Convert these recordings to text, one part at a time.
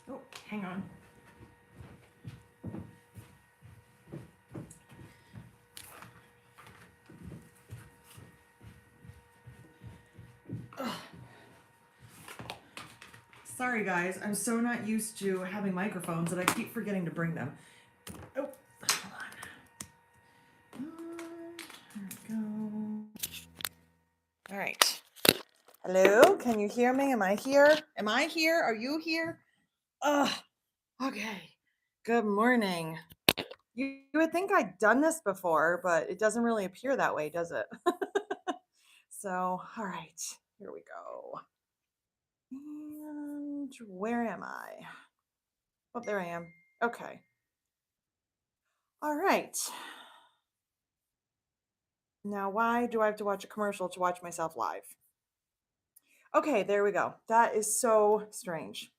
Oh, hang on. Ugh. Sorry guys, I'm so not used to having microphones that I keep forgetting to bring them. Oh, hold on. There we go. All right. Hello, can you hear me? Am I here? Am I here? Are you here? Ugh. Okay. Good morning. You would think I'd done this before, but it doesn't really appear that way, does it? So, all right, here we go. And where am I? Oh, there I am. Okay. All right. Now, why do I have to watch a commercial to watch myself live? Okay, there we go. That is so strange.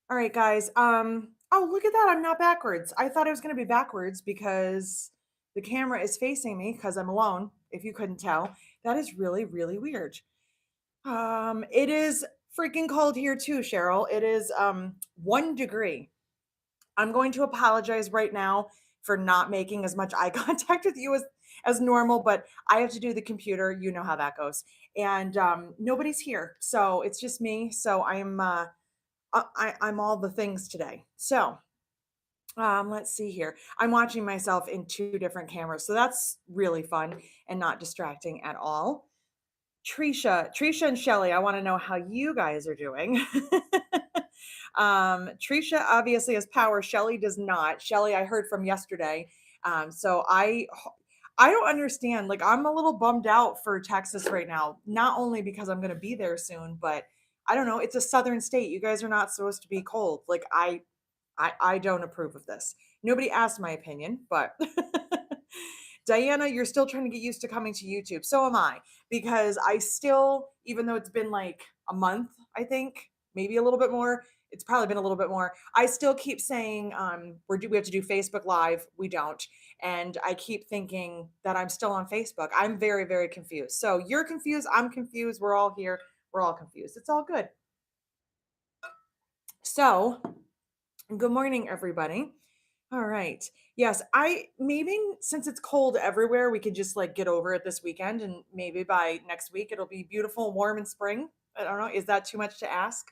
All right, guys. Oh, look at that. I'm not backwards. I thought I was going to be backwards because the camera is facing me because I'm alone, if you couldn't tell. That is really, really weird. It is freaking cold here too, Cheryl. It is 1 degree. I'm going to apologize right now for not making as much eye contact with you as normal, but I have to do the computer. You know how that goes, and nobody's here, so it's just me. So I'm all the things today. So let's see here. I'm watching myself in two different cameras, so that's really fun and not distracting at all. Trisha and Shelly, I want to know how you guys are doing. Trisha obviously has power. Shelly does not. Shelly, I heard from yesterday. So I don't understand. Like I'm a little bummed out for Texas right now. Not only because I'm going to be there soon, but I don't know. It's a southern state. You guys are not supposed to be cold. Like I don't approve of this. Nobody asked my opinion, but Diana, you're still trying to get used to coming to YouTube. So am I, because I still, even though it's been like a month, I think, maybe a little bit more. It's probably been a little bit more. I still keep saying we have to do Facebook Live. We don't, and I keep thinking that I'm still on Facebook. I'm very, very confused. So you're confused. I'm confused. We're all here. We're all confused. It's all good. So, good morning, everybody. All right. Yes, I maybe since it's cold everywhere, we could just like get over it this weekend and maybe by next week it'll be beautiful, warm and spring. I don't know. Is that too much to ask?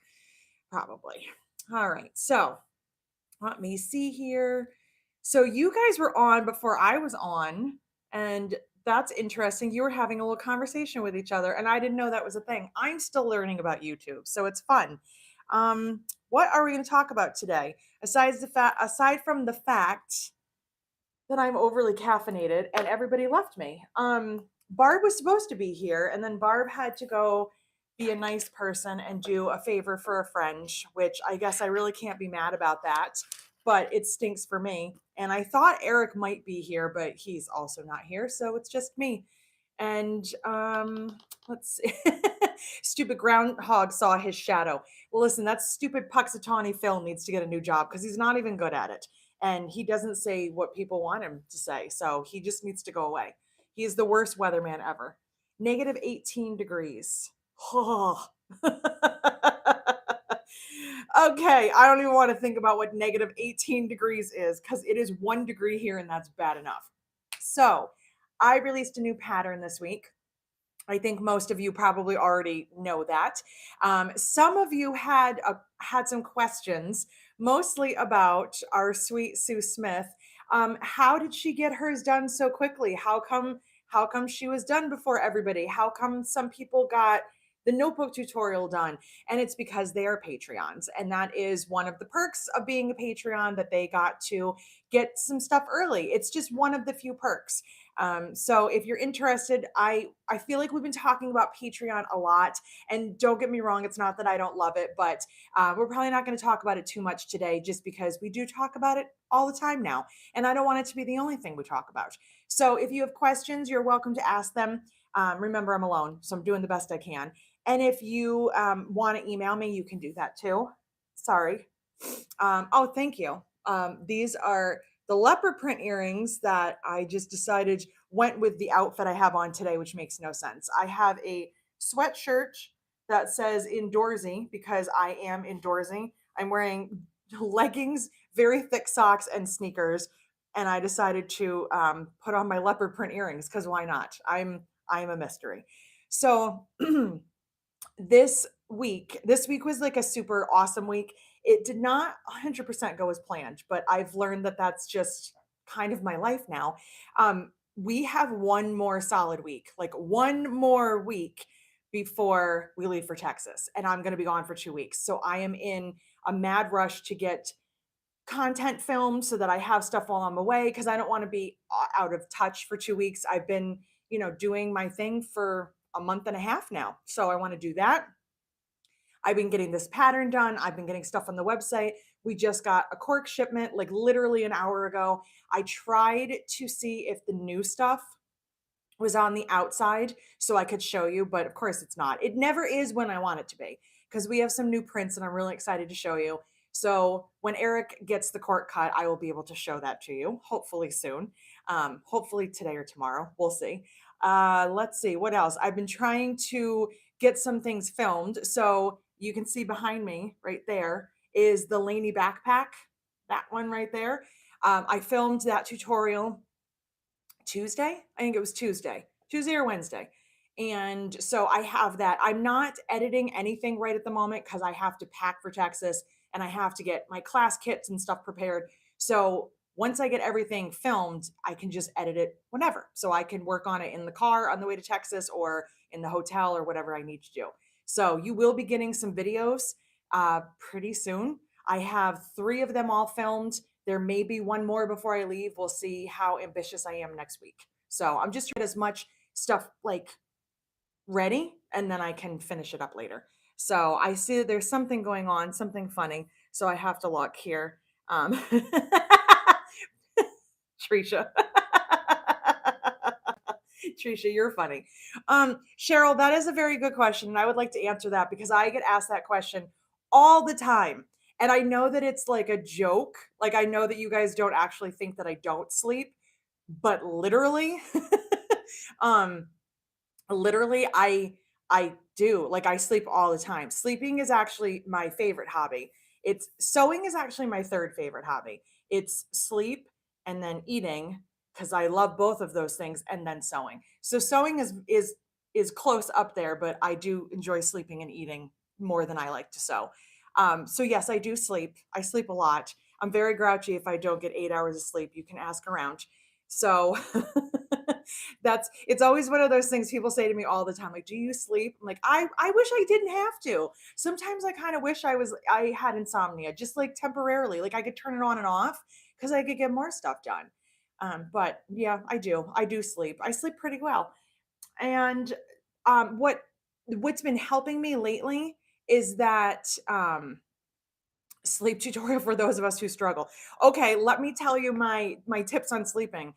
Probably. All right. So let me see here. So you guys were on before I was on, and that's interesting. You were having a little conversation with each other, and I didn't know that was a thing. I'm still learning about YouTube, so it's fun. What are we going to talk about today? Aside from the fact that I'm overly caffeinated and everybody left me. Barb was supposed to be here, and then Barb had to go be a nice person and do a favor for a friend, which I guess I really can't be mad about that, but it stinks for me. And I thought Eric might be here, but he's also not here, so it's just me. And let's see. Stupid groundhog saw his shadow. Well, listen, that stupid Puxatawny Phil needs to get a new job because he's not even good at it. And he doesn't say what people want him to say. So he just needs to go away. He is the worst weatherman ever. Negative 18 degrees. Oh. Okay, I don't even want to think about what negative 18 degrees is because it is 1 degree here and that's bad enough. So I released a new pattern this week. I think most of you probably already know that. Some of you had some questions, mostly about our sweet Sue Smith. How did she get hers done so quickly? How come she was done before everybody? How come some people got the notebook tutorial done? And it's because they are Patreons, and that is one of the perks of being a Patreon, that they got to get some stuff early. It's just one of the few perks. So if you're interested, I feel like we've been talking about Patreon a lot, and don't get me wrong, it's not that I don't love it, but we're probably not going to talk about it too much today, just because we do talk about it all the time now, and I don't want it to be the only thing we talk about. So if you have questions, you're welcome to ask them. Remember, I'm alone, so I'm doing the best I can. And if you want to email me, you can do that too. Sorry. Oh, thank you. These are the leopard print earrings that I just decided went with the outfit I have on today, which makes no sense. I have a sweatshirt that says indoorsy because I am indoorsy. I'm wearing leggings, very thick socks, and sneakers. And I decided to put on my leopard print earrings because why not? I'm a mystery. So this week was like a super awesome week. It did not 100% go as planned, but I've learned that that's just kind of my life now. We have one more solid week, like one more week before we leave for Texas, and I'm going to be gone for 2 weeks. So I am in a mad rush to get content filmed so that I have stuff while I'm away because I don't want to be out of touch for 2 weeks. I've been, doing my thing for a month and a half now. So I want to do that. I've been getting this pattern done. I've been getting stuff on the website. We just got a cork shipment like literally an hour ago. I tried to see if the new stuff was on the outside so I could show you, but of course it's not. It never is when I want it to be because we have some new prints and I'm really excited to show you. So when Eric gets the cork cut, I will be able to show that to you, hopefully soon. Hopefully today or tomorrow. We'll see. Let's see what else. I've been trying to get some things filmed. So you can see behind me right there is the Laney backpack. That one right there. I filmed that tutorial Tuesday. I think it was Tuesday or Wednesday. And so I have that. I'm not editing anything right at the moment because I have to pack for Texas and I have to get my class kits and stuff prepared. So once I get everything filmed, I can just edit it whenever. So I can work on it in the car on the way to Texas or in the hotel or whatever I need to do. So you will be getting some videos pretty soon. I have 3 of them all filmed. There may be one more before I leave. We'll see how ambitious I am next week. So I'm just trying to get as much stuff like ready and then I can finish it up later. So I see that there's something going on, something funny. So I have to look here. Trisha. Trisha, you're funny. Cheryl, that is a very good question. And I would like to answer that because I get asked that question all the time. And I know that it's like a joke. Like, I know that you guys don't actually think that I don't sleep, but literally, um, literally, I do. Like, I sleep all the time. Sleeping is actually my favorite hobby. It's sewing is actually my third favorite hobby. It's sleep and then eating because I love both of those things and then sewing. So sewing is close up there, but I do enjoy sleeping and eating more than I like to sew. So yes, I do sleep. I sleep a lot. I'm very grouchy if I don't get 8 hours of sleep. You can ask around. So it's always one of those things people say to me all the time, like, do you sleep? I'm like, I wish I didn't have to. Sometimes I kind of wish I had insomnia, just like temporarily, like I could turn it on and off because I could get more stuff done. But yeah, I do sleep. I sleep pretty well. And what's been helping me lately is that sleep tutorial for those of us who struggle. Okay, let me tell you my tips on sleeping.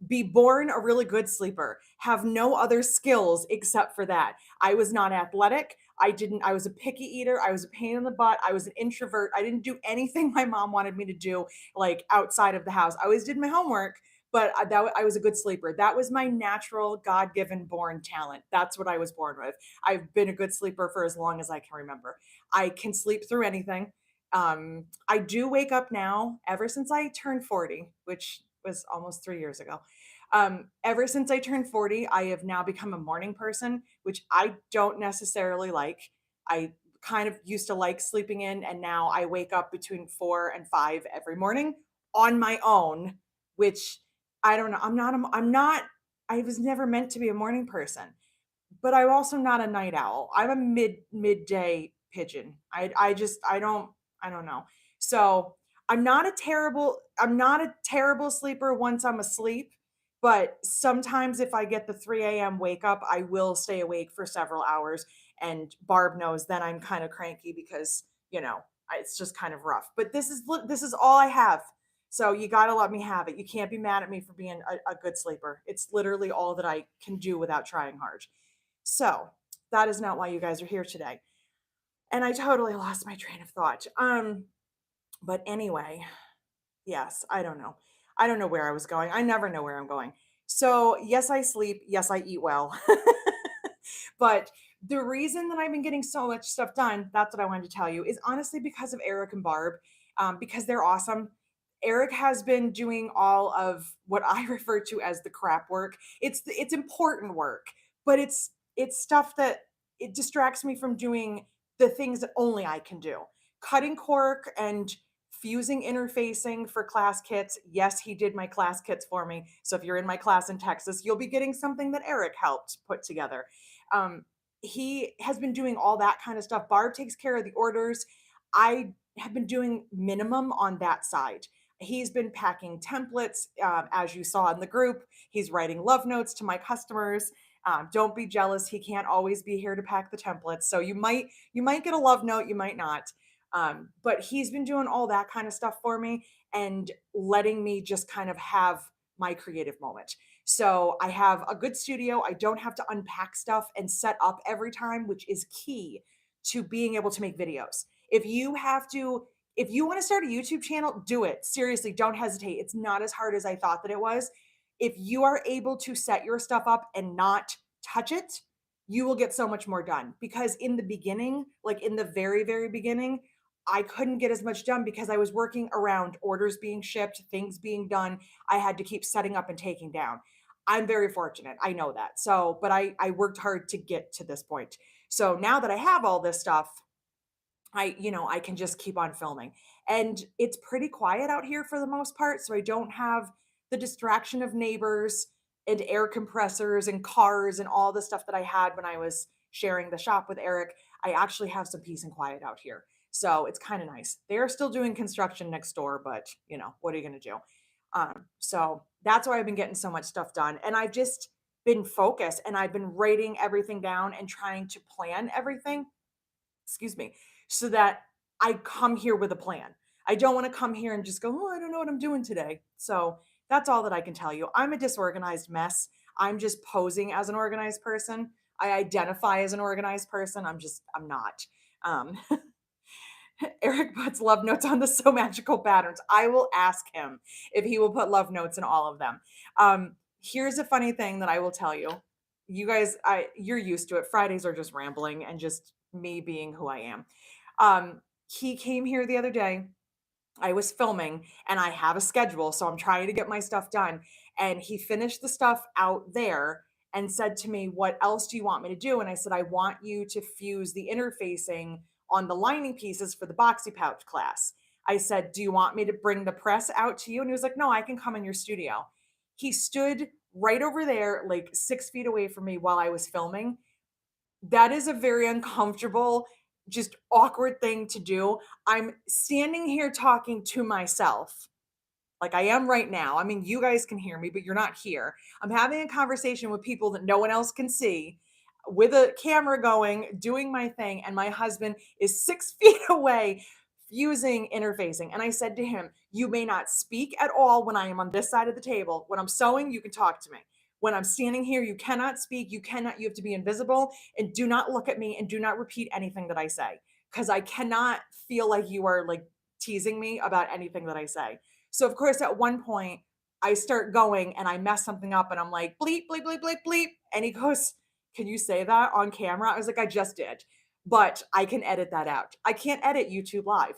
Be born a really good sleeper. Have no other skills except for that. I was not athletic. I was a picky eater. I was a pain in the butt. I was an introvert. I didn't do anything my mom wanted me to do, like outside of the house. I always did my homework, but I was a good sleeper. That was my natural, God given born talent. That's what I was born with. I've been a good sleeper for as long as I can remember. I can sleep through anything. I do wake up now ever since I turned 40, which was almost 3 years ago. Ever since I turned 40, I have now become a morning person, which I don't necessarily like. I kind of used to like sleeping in, and now I wake up between 4 and 5 every morning on my own, which I don't know. I was never meant to be a morning person, but I'm also not a night owl. I'm a midday pigeon. I don't know. So I'm not a terrible sleeper once I'm asleep, but sometimes if I get the 3 a.m. wake up, I will stay awake for several hours. And Barb knows then I'm kind of cranky because, it's just kind of rough. But this is all I have. So you got to let me have it. You can't be mad at me for being a good sleeper. It's literally all that I can do without trying hard. So that is not why you guys are here today. And I totally lost my train of thought. But anyway, yes, I don't know. I don't know where I was going. I never know where I'm going. So yes, I sleep. Yes, I eat well. But The reason that I've been getting so much stuff done, that's what I wanted to tell you, is honestly because of Eric and Barb, because they're awesome. Eric has been doing all of what I refer to as the crap work. It's important work, but it's stuff that it distracts me from doing the things that only I can do. Cutting cork and fusing interfacing for class kits. Yes, he did my class kits for me. So if you're in my class in Texas, you'll be getting something that Eric helped put together. Um, he has been doing all that kind of stuff. Barb takes care of the orders. I have been doing minimum on that side. He's been packing templates, as you saw in the group. He's writing love notes to my customers. Don't be jealous. He can't always be here to pack the templates. So you might get a love note, you might not. But he's been doing all that kind of stuff for me and letting me just kind of have my creative moment. So I have a good studio. I don't have to unpack stuff and set up every time, which is key to being able to make videos. If you want to start a YouTube channel, do it. Seriously, don't hesitate. It's not as hard as I thought that it was. If you are able to set your stuff up and not touch it, you will get so much more done. Because in the beginning, like in the very, very beginning, I couldn't get as much done because I was working around orders being shipped, things being done. I had to keep setting up and taking down. I'm very fortunate. I know that. So, but I worked hard to get to this point. So now that I have all this stuff, I can just keep on filming. And it's pretty quiet out here for the most part, so I don't have the distraction of neighbors and air compressors and cars and all the stuff that I had when I was sharing the shop with Eric. I actually have some peace and quiet out here. So it's kind of nice. They're still doing construction next door, but what are you going to do? So that's why I've been getting so much stuff done. And I've just been focused and I've been writing everything down and trying to plan everything, excuse me, so that I come here with a plan. I don't want to come here and just go, oh, I don't know what I'm doing today. So that's all that I can tell you. I'm a disorganized mess. I'm just posing as an organized person. I identify as an organized person. I'm not. Um, Eric puts love notes on the So Magical patterns. I will ask him if he will put love notes in all of them. Here's a funny thing that I will tell you. You guys, you're used to it. Fridays are just rambling and just me being who I am. He came here the other day. I was filming and I have a schedule, so I'm trying to get my stuff done. And he finished the stuff out there and said to me, what else do you want me to do? And I said, I want you to fuse the interfacing on the lining pieces for the boxy pouch class. I said, do you want me to bring the press out to you? And he was like, no, I can come in your studio. He stood right over there, like 6 feet away from me while I was filming. That is a very uncomfortable, just awkward thing to do. I'm standing here talking to myself like I am right now. I mean, you guys can hear me, but you're not here. I'm having a conversation with people that no one else can see with a camera going, doing my thing, and my husband is 6 feet away fusing interfacing. And I said to him, you may not speak at all when I am on this side of the table. When I'm sewing, you can talk to me. When I'm standing here, you cannot speak. You have to be invisible and do not look at me and do not repeat anything that I say because I cannot feel like you are like teasing me about anything that I say. So of course, at one point, I start going and I mess something up and I'm like, bleep, bleep, bleep, bleep, bleep. And he goes, can you say that on camera? I was like, I just did, but I can edit that out. I can't edit YouTube Live.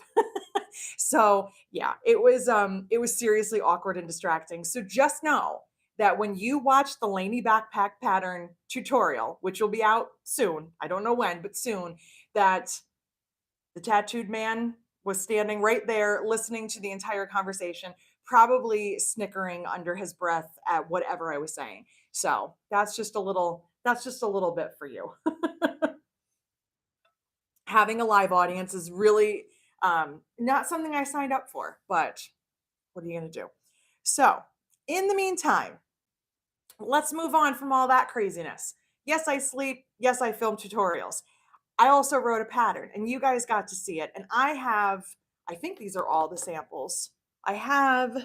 So yeah, it was seriously awkward and distracting. So just know that when you watch the Laney backpack pattern tutorial, which will be out soon, I don't know when, but soon, that the tattooed man was standing right there listening to the entire conversation, probably snickering under his breath at whatever I was saying. So that's just a little bit for you. Having a live audience is really not something I signed up for, but what are you going to do? So, in the meantime, let's move on from all that craziness. Yes, I sleep. Yes, I film tutorials. I also wrote a pattern and you guys got to see it. And I think these are all the samples. I have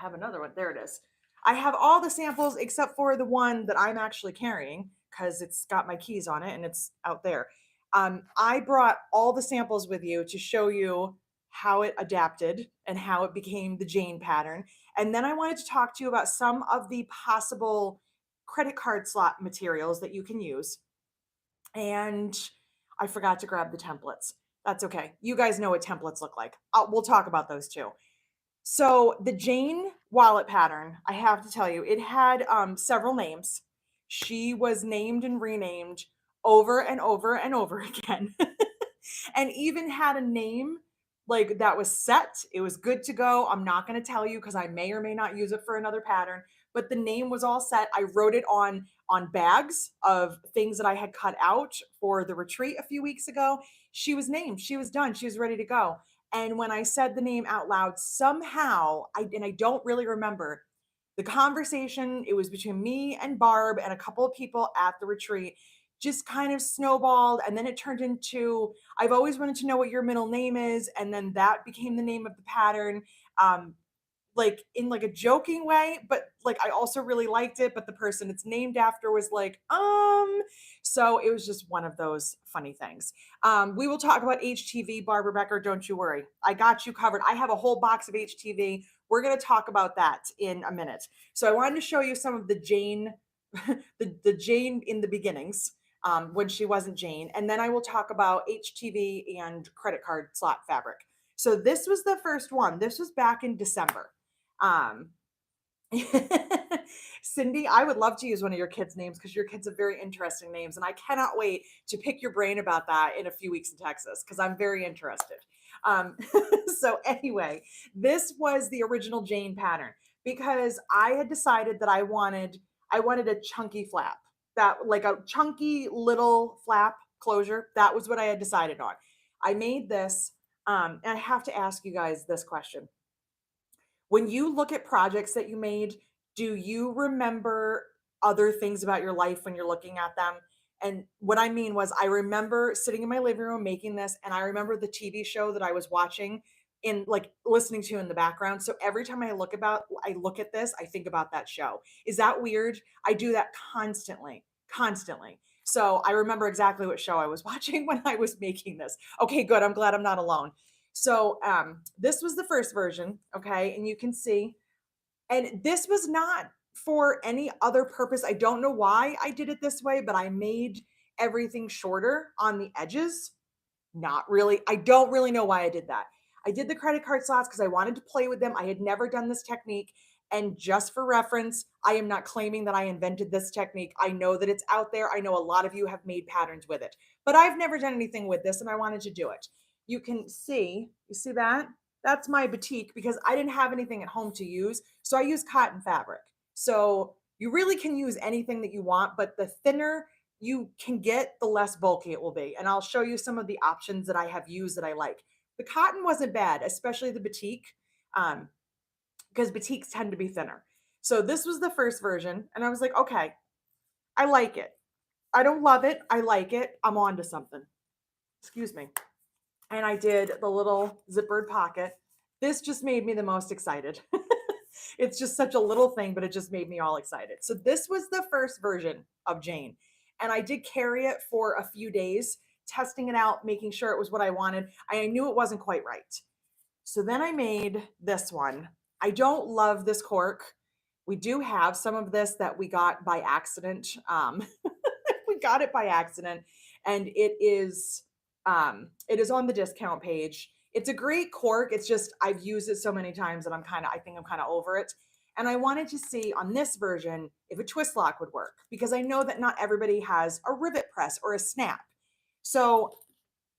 another one. There it is. I have all the samples except for the one that I'm actually carrying because it's got my keys on it and it's out there. I brought all the samples with you to show you how it adapted and how it became the Jane pattern. And then I wanted to talk to you about some of the possible credit card slot materials that you can use. and I forgot to grab the templates. That's okay. You guys know what templates look like. We'll talk about those too. So the Jane wallet pattern, I have to tell you, it had several names. She was named and renamed over and over and over again, and even had a name like that was set. It was good to go. I'm not going to tell you because I may or may not use it for another pattern, but the name was all set. I wrote it on bags of things that I had cut out for the retreat a few weeks ago. She was named. She was done. She was ready to go. And when I said the name out loud, somehow I don't really remember the conversation. It was between me and Barb and a couple of people at the retreat, just kind of snowballed. And then it turned into, I've always wanted to know what your middle name is. And then that became the name of the pattern. Um, like in like a joking way, but like I also really liked it, but the person it's named after was like, so it was just one of those funny things. We will talk about HTV, Barbara Becker, don't you worry. I got you covered. I have a whole box of HTV. We're going to talk about that in a minute. So I wanted to show you some of the Jane, the Jane in the beginnings, when she wasn't Jane. And then I will talk about HTV and credit card slot fabric. So this was the first one. This was back in December. Um, Cindy, I would love to use one of your kids' names because your kids have very interesting names. And I cannot wait to pick your brain about that in a few weeks in Texas because I'm very interested. Um, so, anyway, this was the original Jane pattern because I had decided that I wanted a chunky flap, that like a chunky little flap closure. That was what I had decided on. I made this, and I have to ask you guys this question. When you look at projects that you made, do you remember other things about your life when you're looking at them? And what I mean was, I remember sitting in my living room making this, and I remember the TV show that I was watching in like listening to in the background. So every time I look at this, I think about that show. Is that weird? I do that constantly, constantly. So I remember exactly what show I was watching when I was making this. Okay, good. I'm glad I'm not alone. So this was the first version, okay, and you can see, and this was not for any other purpose. I don't know why I did it this way, but I made everything shorter on the edges. Not really. I don't really know why I did that. I did the credit card slots because I wanted to play with them. I had never done this technique. And just for reference, I am not claiming that I invented this technique. I know that it's out there. I know a lot of you have made patterns with it, but I've never done anything with this and I wanted to do it. You see that? That's my batik because I didn't have anything at home to use. So I use cotton fabric. So you really can use anything that you want, but the thinner you can get, the less bulky it will be. And I'll show you some of the options that I have used that I like. The cotton wasn't bad, especially the batik, because batiks tend to be thinner. So this was the first version, and I was like, okay, I like it. I don't love it. I like it. I'm on to something. Excuse me. And I did the little zippered pocket. This just made me the most excited. It's just such a little thing, but it just made me all excited. So this was the first version of Jane. And I did carry it for a few days, testing it out, making sure it was what I wanted. I knew it wasn't quite right. So then I made this one. I don't love this cork. We do have some of this that we got by accident. We got it by accident, and it is on the discount page. It's a great cork. It's just I've used it so many times that I think I'm kind of over it. And I wanted to see on this version if a twist lock would work because I know that not everybody has a rivet press or a snap. So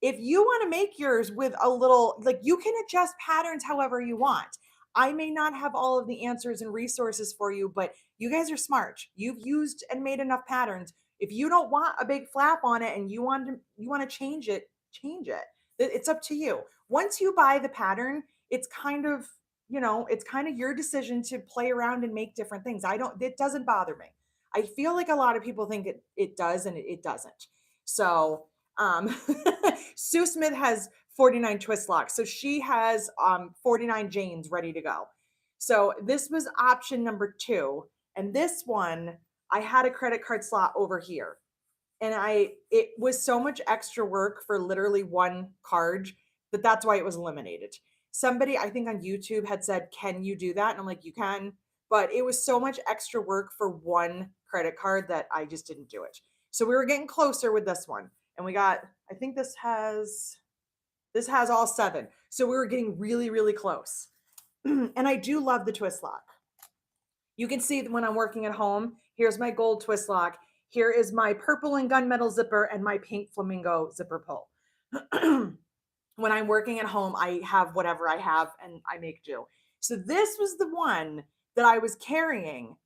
if you want to make yours with a little, like you can adjust patterns however you want. I may not have all of the answers and resources for you, but you guys are smart. You've used and made enough patterns. If you don't want a big flap on it and you want to change it, change it. It's up to you. Once you buy the pattern, it's kind of, it's kind of your decision to play around and make different things. It doesn't bother me. I feel like a lot of people think it does and it doesn't. So um, Sue Smith has 49 twist locks. So she has 49 Janes ready to go. So this was option number 2. And this one, I had a credit card slot over here. And it was so much extra work for literally one card that's why it was eliminated. Somebody, I think on YouTube had said, can you do that? And I'm like, you can, but it was so much extra work for one credit card that I just didn't do it. So we were getting closer with this one. And we got, I think this has all 7. So we were getting really, really close. And I do love the twist lock. You can see that when I'm working at home, here's my gold twist lock. Here is my purple and gunmetal zipper and my pink flamingo zipper pull. When I'm working at home, I have whatever I have and I make do. So this was the one that I was carrying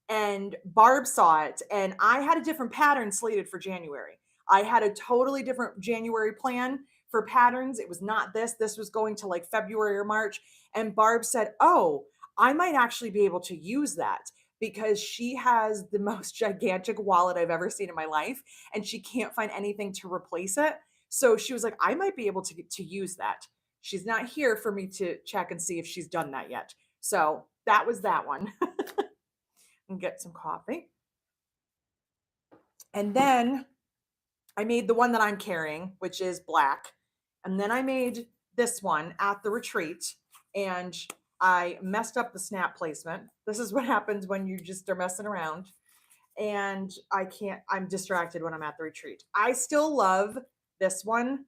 and Barb saw it, and I had a different pattern slated for January. I had a totally different January plan for patterns. It was not this. This was going to like February or March. And Barb said, "Oh, I might actually be able to use that because she has the most gigantic wallet I've ever seen in my life and she can't find anything to replace it." So she was like, "I might be able to use that." She's not here for me to check and see if she's done that yet. So that was that one. And get some coffee. And then I made the one that I'm carrying, which is black. And then I made this one at the retreat and I messed up the snap placement. This is what happens when you just are messing around. And I'm distracted when I'm at the retreat. I still love this one,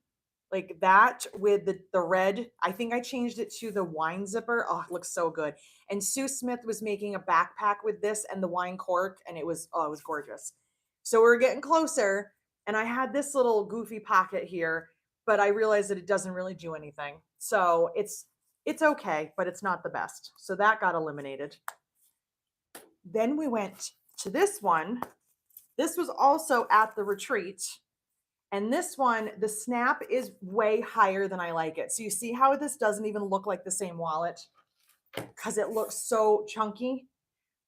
like that with the red. I think I changed it to the wine zipper. Oh, it looks so good. And Sue Smith was making a backpack with this and the wine cork, and it was gorgeous. So we're getting closer, and I had this little goofy pocket here, but I realized that it doesn't really do anything. So it's okay, but it's not the best. So that got eliminated. Then we went to this one. This was also at the retreat. And this one, the snap is way higher than I like it. So you see how this doesn't even look like the same wallet because it looks so chunky,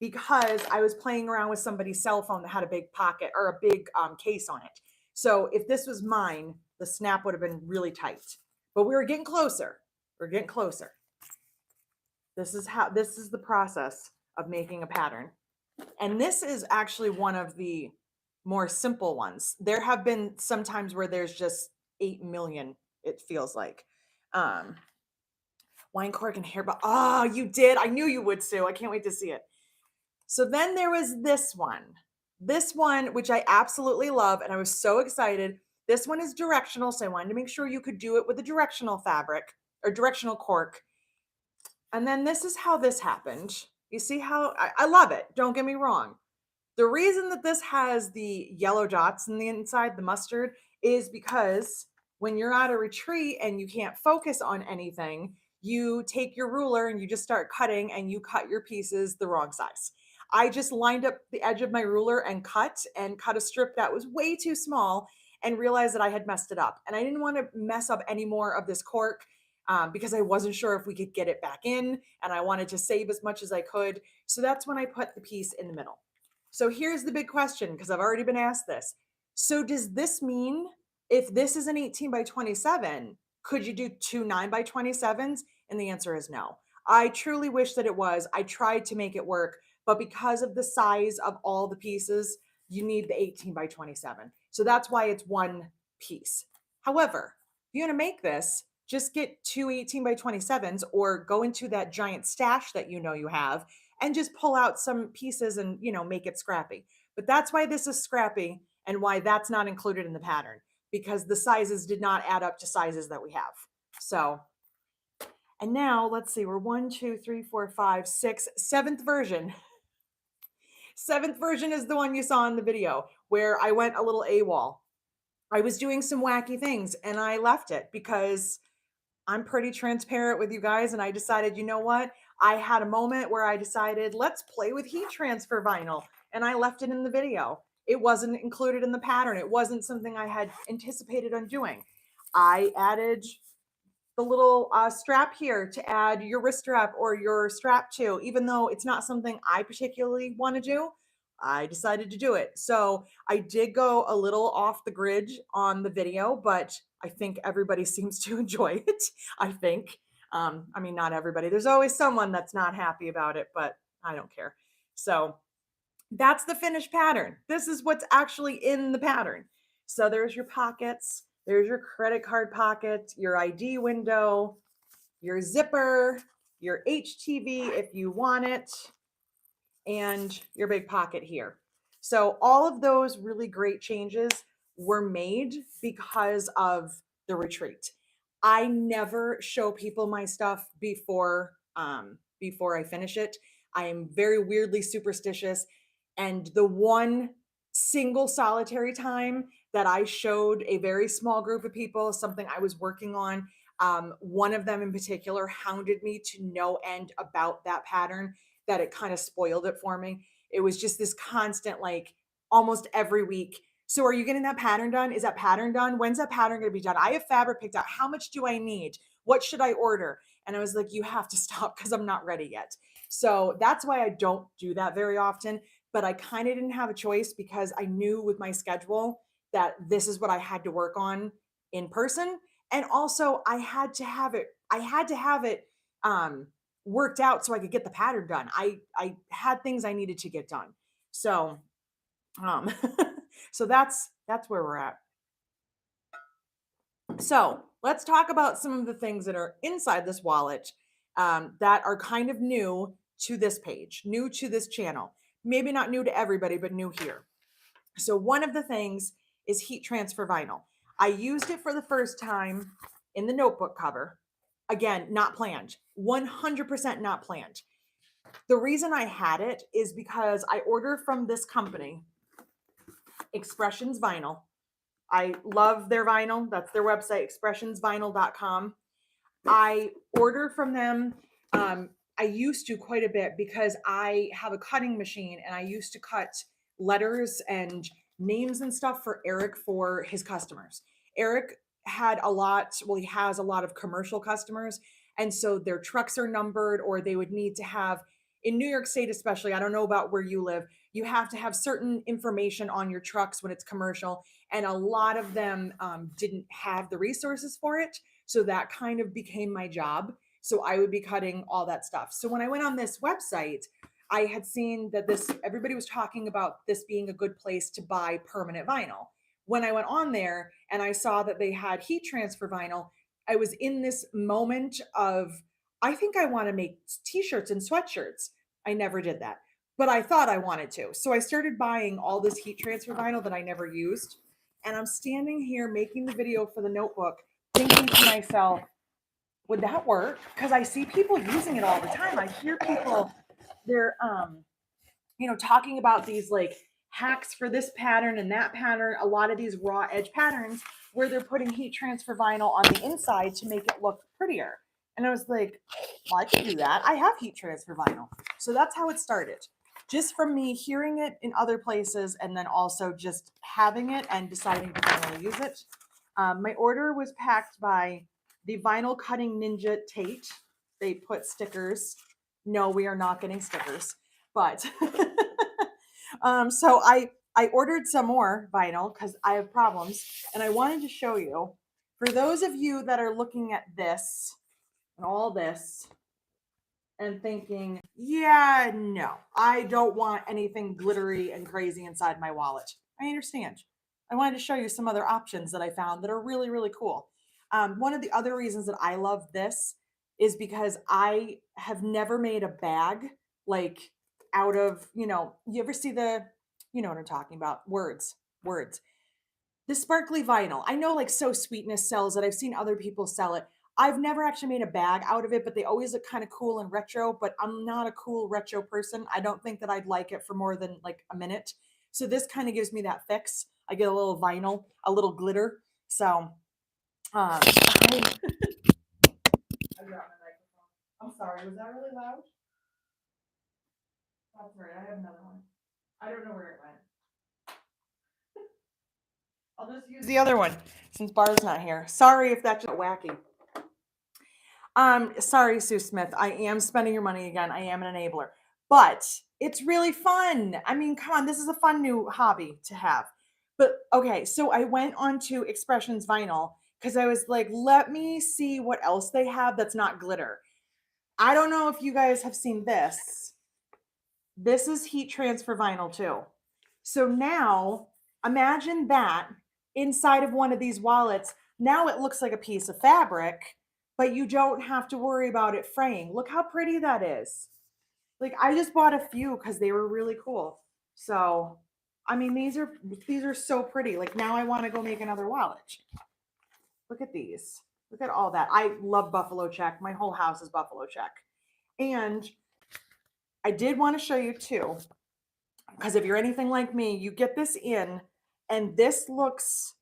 because I was playing around with somebody's cell phone that had a big pocket or a big case on it. So if this was mine, the snap would have been really tight, but we were getting closer. We're getting closer. This is the process of making a pattern. And this is actually one of the more simple ones. There have been some times where there's just 8 million, it feels like. Wine cork and hair, but oh, you did. I knew you would, Sue. I can't wait to see it. So then there was this one, which I absolutely love. And I was so excited. This one is directional. So I wanted to make sure you could do it with a directional fabric or directional cork. And then this is how this happened. You see how I love it. Don't get me wrong. The reason that this has the yellow dots in the inside, the mustard, is because when you're at a retreat and you can't focus on anything, you take your ruler and you just start cutting and you cut your pieces the wrong size. I just lined up the edge of my ruler and cut a strip that was way too small and realized that I had messed it up. And I didn't want to mess up any more of this cork because I wasn't sure if we could get it back in and I wanted to save as much as I could. So that's when I put the piece in the middle. So here's the big question, because I've already been asked this. So does this mean if this is an 18 by 27, could you do 2 9 by 27s? And the answer is no. I truly wish that it was. I tried to make it work, but because of the size of all the pieces, you need the 18 by 27. So that's why it's one piece. However, if you want to make this, just get 2 18 by 27s or go into that giant stash that you know you have and just pull out some pieces and, make it scrappy. But that's why this is scrappy and why that's not included in the pattern, because the sizes did not add up to sizes that we have. So, and now let's see, we're 1, 2, 3, 4, 5, 6, 7th version. 7th version is the one you saw in the video where I went a little AWOL. I was doing some wacky things and I left it because I'm pretty transparent with you guys. And I decided, you know what? I had a moment where I decided, let's play with heat transfer vinyl. And I left it in the video. It wasn't included in the pattern. It wasn't something I had anticipated on doing. I added the little strap here to add your wrist strap or your strap to, even though it's not something I particularly want to do. I decided to do it. So I did go a little off the grid on the video, but I think everybody seems to enjoy it. I think. Not everybody. There's always someone that's not happy about it, but I don't care. So that's the finished pattern. This is what's actually in the pattern. So there's your pockets. There's your credit card pocket, your ID window, your zipper, your HTV if you want it, and your big pocket here. So all of those really great changes were made because of the retreat. I never show people my stuff before I finish it. I am very weirdly superstitious, and the one single solitary time that I showed a very small group of people something I was working on, one of them in particular hounded me to no end about that pattern, that it kind of spoiled it for me. It was just this constant, like, almost every week. So, are you getting that pattern done? Is that pattern done? When's that pattern going to be done? I have fabric picked out. How much do I need? What should I order? And I was like, you have to stop because I'm not ready yet. So, that's why I don't do that very often. But I kind of didn't have a choice because I knew with my schedule that this is what I had to work on in person. And also, I had to have it um, worked out so I could get the pattern done. I had things I needed to get done. So um so that's where we're at. So let's talk about some of the things that are inside this wallet, that are kind of new to this page, new to this channel. Maybe not new to everybody, but new here. So one of the things is heat transfer vinyl. I used it for the first time in the notebook cover. Again, not planned. 100% not planned. The reason I had it is because I order from this company, Expressions Vinyl. I love their vinyl. That's their website, expressionsvinyl.com. I order from them. I used to quite a bit because I have a cutting machine and I used to cut letters and names and stuff for Eric for his customers. Eric had a lot, well, he has a lot of commercial customers. And so their trucks are numbered, or they would need to have, in New York State, especially, I don't know about where you live, you have to have certain information on your trucks when it's commercial. And a lot of them didn't have the resources for it. So that kind of became my job. So I would be cutting all that stuff. So when I went on this website, I had seen that everybody was talking about this being a good place to buy permanent vinyl. When I went on there and I saw that they had heat transfer vinyl, I was in this moment of, I think I want to make t-shirts and sweatshirts. I never did that, but I thought I wanted to. So I started buying all this heat transfer vinyl that I never used. And I'm standing here making the video for the notebook thinking to myself, would that work? Because I see people using it all the time. I hear people, they're talking about these like hacks for this pattern and that pattern, a lot of these raw edge patterns where they're putting heat transfer vinyl on the inside to make it look prettier. And I was like, well, I can do that. I have heat transfer vinyl. So that's how it started. Just from me hearing it in other places and then also just having it and deciding to finally use it. My order was packed by the Vinyl Cutting Ninja Tate. They put stickers. No, we are not getting stickers. But so I ordered some more vinyl because I have problems, and I wanted to show you. For those of you that are looking at this and all this and thinking, yeah, no, I don't want anything glittery and crazy inside my wallet. I understand. I wanted to show you some other options that I found that are really, really cool. One of the other reasons that I love this is because I have never made a bag like out of, you ever see you know what I'm talking about? Words. The sparkly vinyl. I know like So Sweetness sells it. I've seen other people sell it. I've never actually made a bag out of it, but they always look kind of cool and retro, but I'm not a cool retro person. I don't think that I'd like it for more than like a minute. So this kind of gives me that fix. I get a little vinyl, a little glitter. So I I dropped my microphone. I'm sorry, was that really loud? That's right, I have another one. I don't know where it went. I'll just use the other one since Bar's not here. Sorry if that's just wacky. Sorry, Sue Smith. I am spending your money again. I am an enabler, but it's really fun. I mean, come on, this is a fun new hobby to have. But okay, so I went on to Expressions Vinyl because I was like, let me see what else they have that's not glitter. I don't know if you guys have seen this. This is heat transfer vinyl too. So now imagine that inside of one of these wallets. Now it looks like a piece of fabric, but you don't have to worry about it fraying. Look how pretty that is. Like I just bought a few because they were really cool. So I mean, these are so pretty. Like now I want to go make another wallet. Look at these. Look at all that. I love buffalo check. My whole house is buffalo check. And I did want to show you too, because if you're anything like me, you get this in and this looks,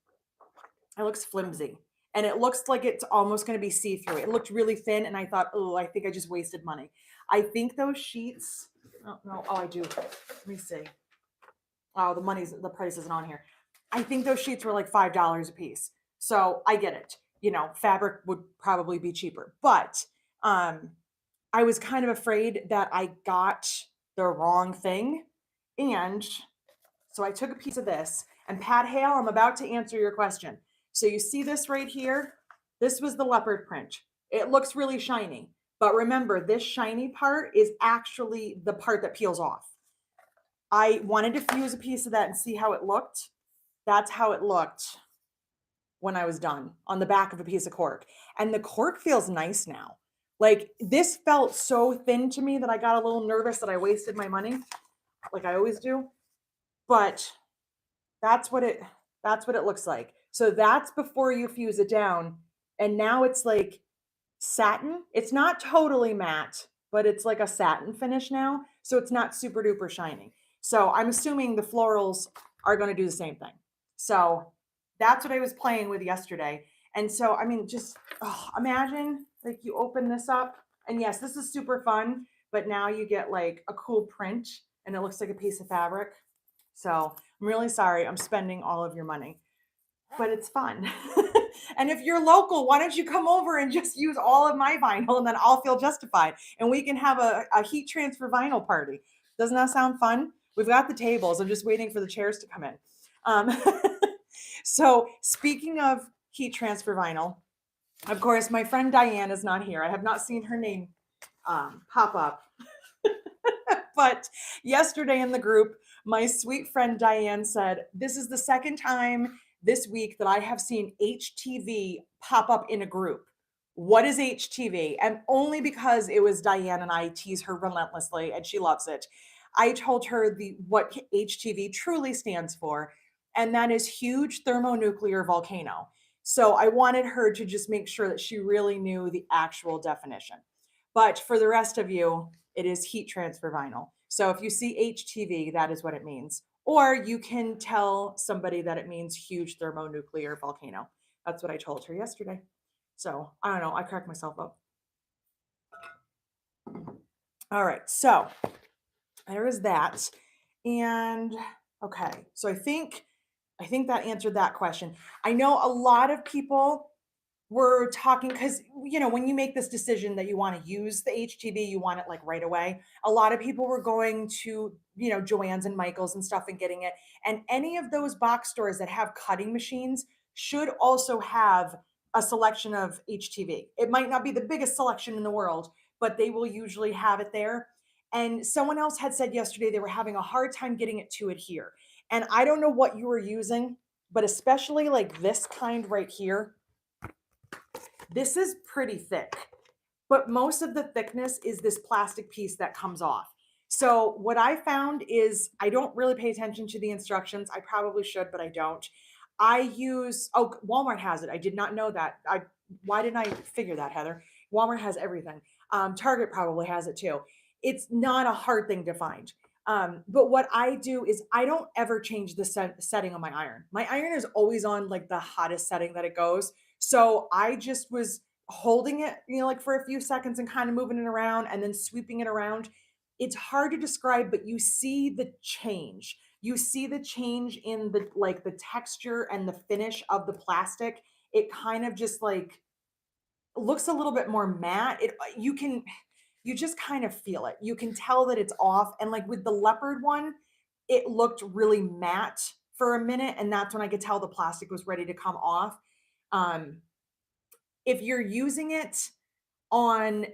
it looks flimsy. And it looks like it's almost going to be see-through. It looked really thin and I thought, oh, I think I just wasted money. I think those sheets, oh no, oh I do. Let me see. Oh, the price isn't on here. I think those sheets were like $5 a piece. So I get it. You know, fabric would probably be cheaper. But I was kind of afraid that I got the wrong thing. And so I took a piece of this. And Pat Hale, I'm about to answer your question. So you see this right here? This was the leopard print. It looks really shiny. But remember, this shiny part is actually the part that peels off. I wanted to fuse a piece of that and see how it looked. That's how it looked when I was done on the back of a piece of cork. And the cork feels nice now. Like this felt so thin to me that I got a little nervous that I wasted my money, like I always do. But that's what it looks like. So that's before you fuse it down. And now it's like satin. It's not totally matte, but it's like a satin finish now. So it's not super duper shiny. So I'm assuming the florals are going to do the same thing. So that's what I was playing with yesterday. And so, I mean, just imagine like you open this up and yes, this is super fun, but now you get like a cool print and it looks like a piece of fabric. So I'm really sorry I'm spending all of your money, but it's fun. And if you're local, why don't you come over and just use all of my vinyl and then I'll feel justified and we can have a heat transfer vinyl party. Doesn't that sound fun? We've got the tables. I'm just waiting for the chairs to come in. So speaking of heat transfer vinyl, of course, my friend Diane is not here. I have not seen her name pop up. But yesterday in the group, my sweet friend Diane said, this is the second time this week that I have seen HTV pop up in a group. What is HTV? And only because it was Diane and I tease her relentlessly and she loves it. I told her what HTV truly stands for, and that is huge thermonuclear volcano. So I wanted her to just make sure that she really knew the actual definition. But for the rest of you, it is heat transfer vinyl. So if you see HTV, that is what it means. Or you can tell somebody that it means huge thermonuclear volcano. That's what I told her yesterday. So I don't know, I cracked myself up. All right, so there is that. And okay, so I think that answered that question. I know a lot of people were talking because when you make this decision that you want to use the HTV, you want it like right away. A lot of people were going to Joann's and Michael's and stuff and getting it. And any of those box stores that have cutting machines should also have a selection of HTV. It might not be the biggest selection in the world, but they will usually have it there. And someone else had said yesterday they were having a hard time getting it to adhere. And I don't know what you were using, but especially like this kind right here, this is pretty thick, but most of the thickness is this plastic piece that comes off. So what I found is I don't really pay attention to the instructions. I probably should, but I don't. Walmart has it. I did not know that. Why didn't I figure that, Heather? Walmart has everything. Target probably has it too. It's not a hard thing to find. But what I do is I don't ever change the setting on my iron. My iron is always on like the hottest setting that it goes. So I just was holding it, like for a few seconds and kind of moving it around and then sweeping it around. It's hard to describe, but you see the change. You see the change in the texture and the finish of the plastic. It kind of just like looks a little bit more matte. You just kind of feel it. You can tell that it's off. And like with the leopard one, it looked really matte for a minute. And that's when I could tell the plastic was ready to come off. If you're using it on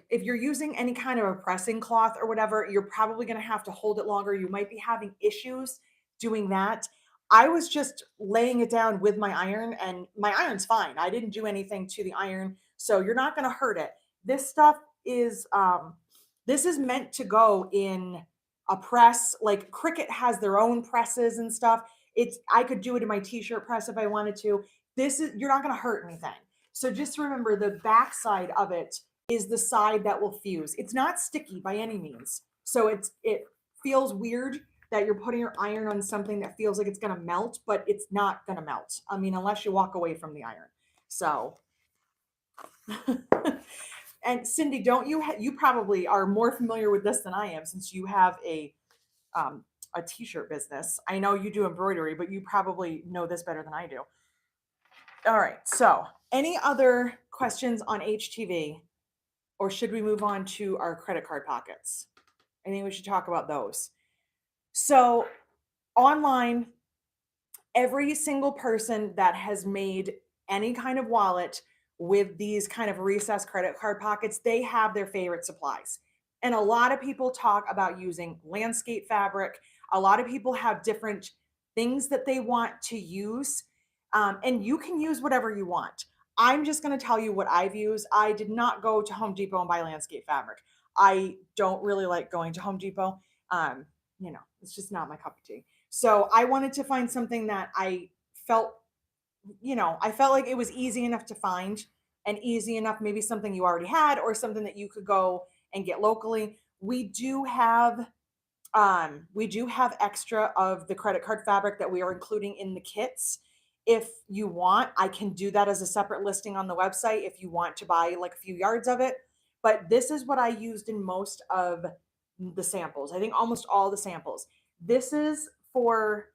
if you're using any kind of a pressing cloth or whatever, you're probably going to have to hold it longer. You might be having issues doing that. I was just laying it down with my iron and my iron's fine. I didn't do anything to the iron. So you're not going to hurt it. This stuff is, this is meant to go in a press. Like Cricut has their own presses and stuff. I could do it in my t-shirt press if I wanted to. You're not going to hurt anything. So just remember the back side of it is the side that will fuse. It's not sticky by any means. So it feels weird that you're putting your iron on something that feels like it's going to melt, but it's not going to melt. I mean, unless you walk away from the iron. So and Cindy, don't you probably are more familiar with this than I am, since you have a t-shirt business. I know you do embroidery, but you probably know this better than I do. All right. So any other questions on HTV, or should we move on to our credit card pockets? I think we should talk about those. So online, every single person that has made any kind of wallet with these kind of recessed credit card pockets, they have their favorite supplies. And a lot of people talk about using landscape fabric. A lot of people have different things that they want to use. And you can use whatever you want. I'm just going to tell you what I've used. I did not go to Home Depot and buy landscape fabric. I don't really like going to Home Depot. It's just not my cup of tea. So I wanted to find something that I felt like it was easy enough to find, and easy enough, maybe something you already had or something that you could go and get locally. We do have extra of the credit card fabric that we are including in the kits. If you want, I can do that as a separate listing on the website if you want to buy like a few yards of it. But this is what I used in most of the samples. I think almost all the samples. This is for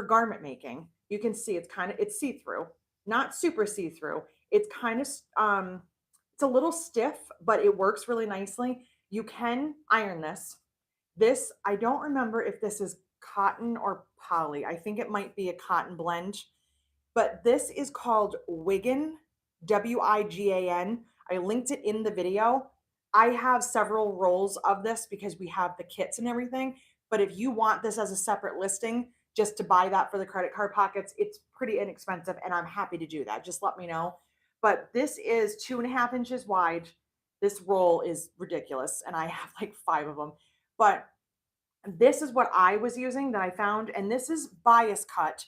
garment making. You can see it's see-through, not super see-through. It's kind of it's a little stiff, but it works really nicely. You can iron this. I don't remember if this is cotton or poly. I think it might be a cotton blend, but this is called Wigan, Wigan. I linked it in the video. I have several rolls of this because we have the kits and everything. But if you want this as a separate listing, just to buy that for the credit card pockets, it's pretty inexpensive, and I'm happy to do that. Just let me know. But this is 2.5 inches wide. This roll is ridiculous, and I have like 5 of them. But this is what I was using that I found, and this is bias cut.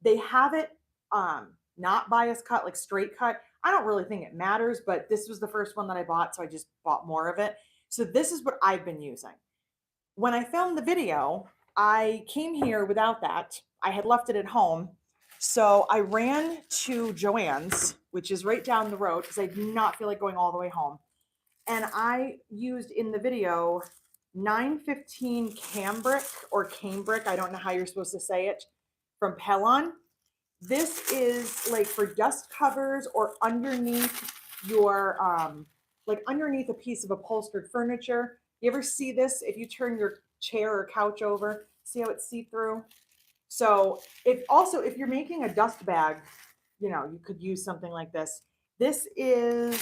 They have it not bias cut, like straight cut. I don't really think it matters, but this was the first one that I bought, so I just bought more of it. So this is what I've been using. When I filmed the video, I came here without that. I had left it at home. So I ran to Joann's, which is right down the road, because I do not feel like going all the way home. And I used in the video 915 cambric or cambric. I don't know how you're supposed to say it, from Pellon. This is like for dust covers or underneath your, like underneath a piece of upholstered furniture. You ever see this? If you turn your chair or couch over, see how it's see-through? So if you're making a dust bag, you could use something like this. This is,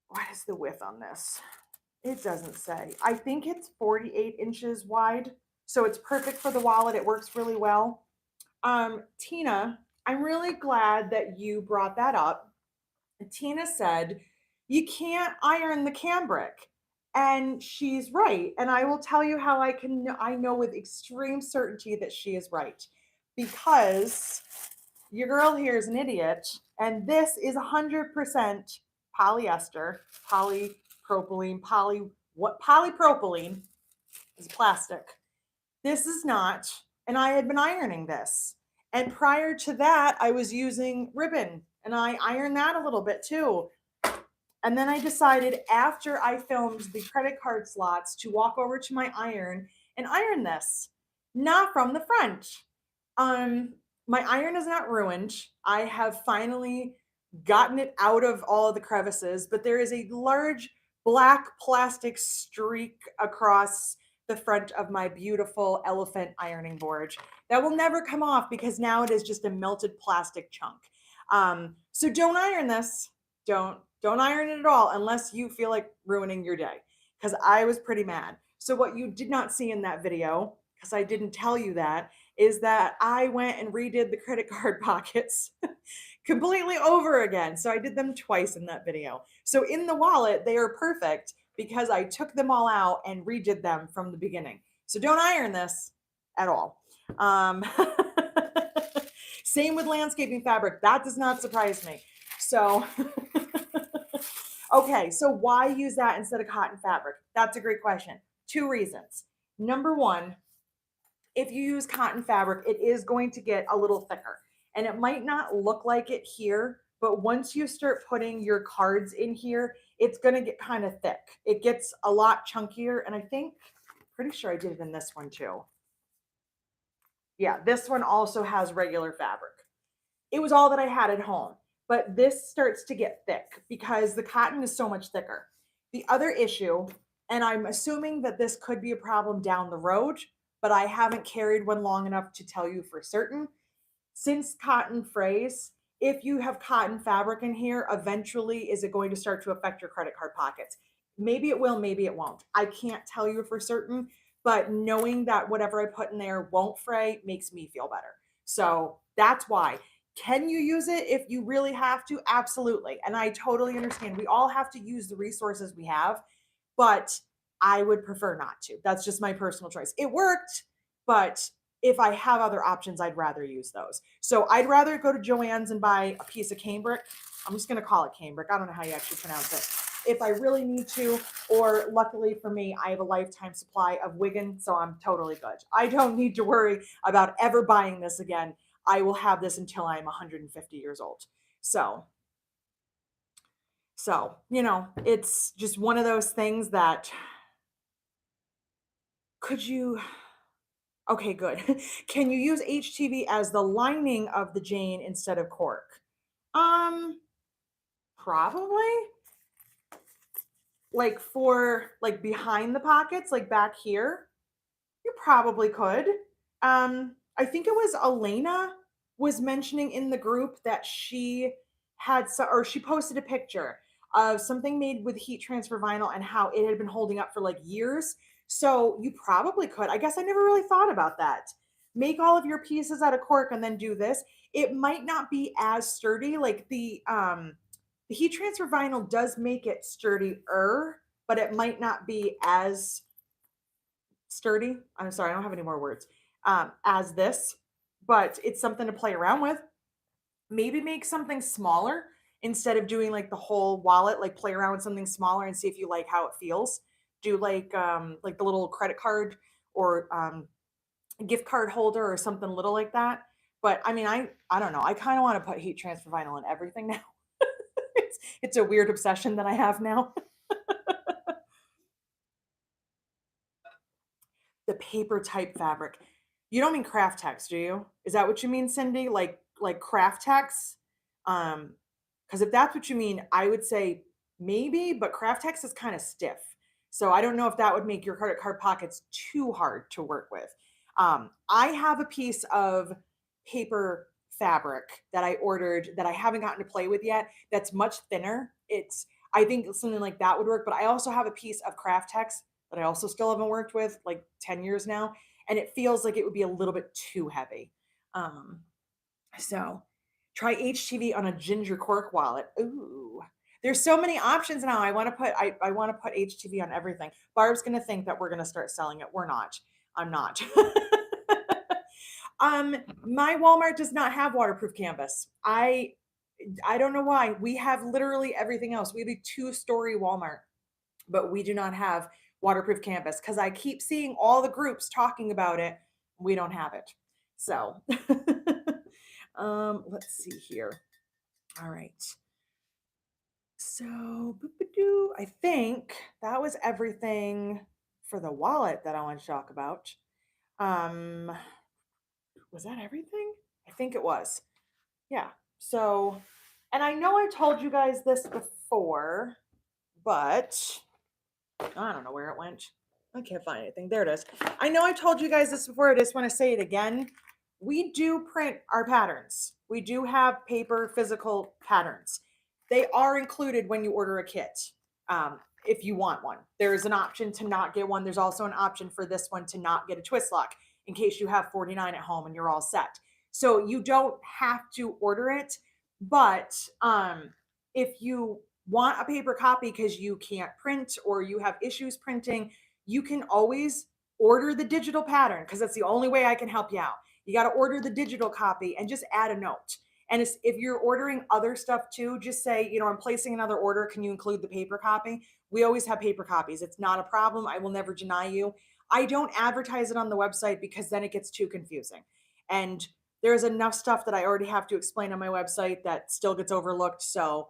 what is the width on this? It doesn't say. I think it's 48 inches wide. So it's perfect for the wallet. It works really well. Tina, I'm really glad that you brought that up. Tina said, you can't iron the cambric. And she's right. And I will tell you how I know with extreme certainty that she is right. Because your girl here is an idiot. And this is 100% polyester, polypropylene, polypropylene is plastic. This is not, and I had been ironing this. And prior to that, I was using ribbon, and I ironed that a little bit too. And then I decided after I filmed the credit card slots to walk over to my iron and iron this, not from the front. My iron is not ruined. I have finally gotten it out of all of the crevices, but there is a large black plastic streak across the front of my beautiful elephant ironing board that will never come off because now it is just a melted plastic chunk. So don't iron this. Don't iron it at all unless you feel like ruining your day, because I was pretty mad. So what you did not see in that video, because I didn't tell you that, is that I went and redid the credit card pockets completely over again. So I did them twice in that video. So in the wallet, they are perfect because I took them all out and redid them from the beginning. So don't iron this at all. Um, Same with landscaping fabric. That does not surprise me. So, okay, so why use that instead of cotton fabric? That's a great question. Two reasons. Number one, if you use cotton fabric, it is going to get a little thicker. And it might not look like it here, but once you start putting your cards in here, it's going to get kind of thick. It gets a lot chunkier. And I think, pretty sure I did it in this one too. Yeah, this one also has regular fabric. It was all that I had at home, but this starts to get thick because the cotton is so much thicker. The other issue, and I'm assuming that this could be a problem down the road, but I haven't carried one long enough to tell you for certain. Since cotton frays, if you have cotton fabric in here, eventually is it going to start to affect your credit card pockets? Maybe it will, maybe it won't. I can't tell you for certain, but knowing that whatever I put in there won't fray makes me feel better. So that's why. Can you use it if you really have to? Absolutely. And I totally understand. We all have to use the resources we have, but I would prefer not to. That's just my personal choice. It worked, but if I have other options, I'd rather use those. So I'd rather go to Joann's and buy a piece of cambric. I'm just going to call it cambric. I don't know how you actually pronounce it. If I really need to, or luckily for me, I have a lifetime supply of Wigan, so I'm totally good. I don't need to worry about ever buying this again. I will have this until I'm 150 years old. So, it's just one of those things that could you okay, good. Can you use HTV as the lining of the Jane instead of cork? Um, Probably. Like for like behind the pockets, like back here, you probably could. I think it was Elena was mentioning in the group that she had or she posted a picture of something made with heat transfer vinyl and how it had been holding up for like years. So you probably could. I guess I never really thought about that. Make all of your pieces out of cork and then do this. It might not be as sturdy. Like the heat transfer vinyl does make it sturdier, but it might not be as sturdy. I'm sorry, I don't have any more words. As this, but it's something to play around with. Maybe make something smaller instead of doing like the whole wallet. Like play around with something smaller and see if you like how it feels. Do like the little credit card or gift card holder or something little like that. But I mean, I don't know. I kind of want to put heat transfer vinyl in everything now. It's a weird obsession that I have now. The paper type fabric. You don't mean craft tex, do you? Is that what you mean, Cindy? Like craft tex? Because if that's what you mean, I would say maybe, but craft tex is kind of stiff. So I don't know if that would make your credit card pockets too hard to work with. I have a piece of paper fabric that I ordered that I haven't gotten to play with yet. That's much thinner. I think something like that would work. But I also have a piece of craft tex that I also still haven't worked with like 10 years now. And it feels like it would be a little bit too heavy. Um, so try HTV on a ginger cork wallet. Ooh, there's so many options now. I want to put HTV on everything. Barb's going to think that we're going to start selling it. We're not. I'm not. My Walmart does not have waterproof canvas. I don't know why. We have literally everything else. We have a 2-story Walmart, but we do not have waterproof canvas because I keep seeing all the groups talking about it. We don't have it. So let's see here. All right. So I think that was everything for the wallet that I want to talk about. Was that everything? I think it was. Yeah. So, and I know I told you guys this before, but I don't know where it went. I can't find anything. There it is. I know I told you guys this before. I just want to say it again. We do print our patterns. We do have paper physical patterns. They are included when you order a kit. If you want one, there is an option to not get one. There's also an option for this one to not get a twist lock in case you have 49 at home and you're all set. So you don't have to order it, But if you want a paper copy because you can't print or you have issues printing, you can always order the digital pattern because that's the only way I can help you out. You got to order the digital copy and just add a note. And if you're ordering other stuff too, just say, I'm placing another order. Can you include the paper copy? We always have paper copies. It's not a problem. I will never deny you. I don't advertise it on the website because then it gets too confusing. And there's enough stuff that I already have to explain on my website that still gets overlooked. So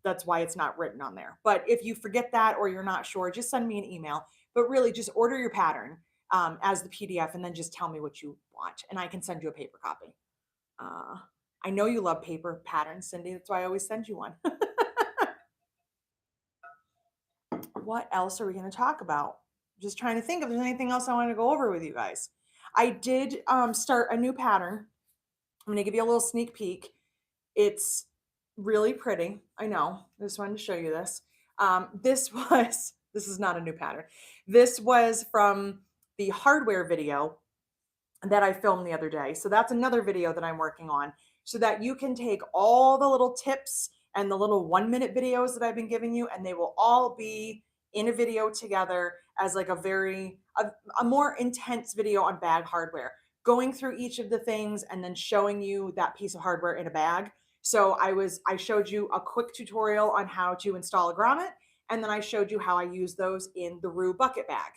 that's why it's not written on there. But if you forget that or you're not sure, just send me an email. But really, just order your pattern as the PDF and then just tell me what you want, and I can send you a paper copy. Uh, I know you love paper patterns, Cindy. That's why I always send you one. What else are we going to talk about? Just trying to think if there's anything else I want to go over with you guys. I did start a new pattern. I'm going to give you a little sneak peek. It's really pretty. I know. I just wanted to show you this. This is not a new pattern. This was from the hardware video that I filmed the other day. So that's another video that I'm working on so that you can take all the little tips and the little 1 minute videos that I've been giving you, and they will all be in a video together as like a more intense video on bag hardware, going through each of the things and then showing you that piece of hardware in a bag. So I showed you a quick tutorial on how to install a grommet, and then I showed you how I use those in the Rue bucket bag.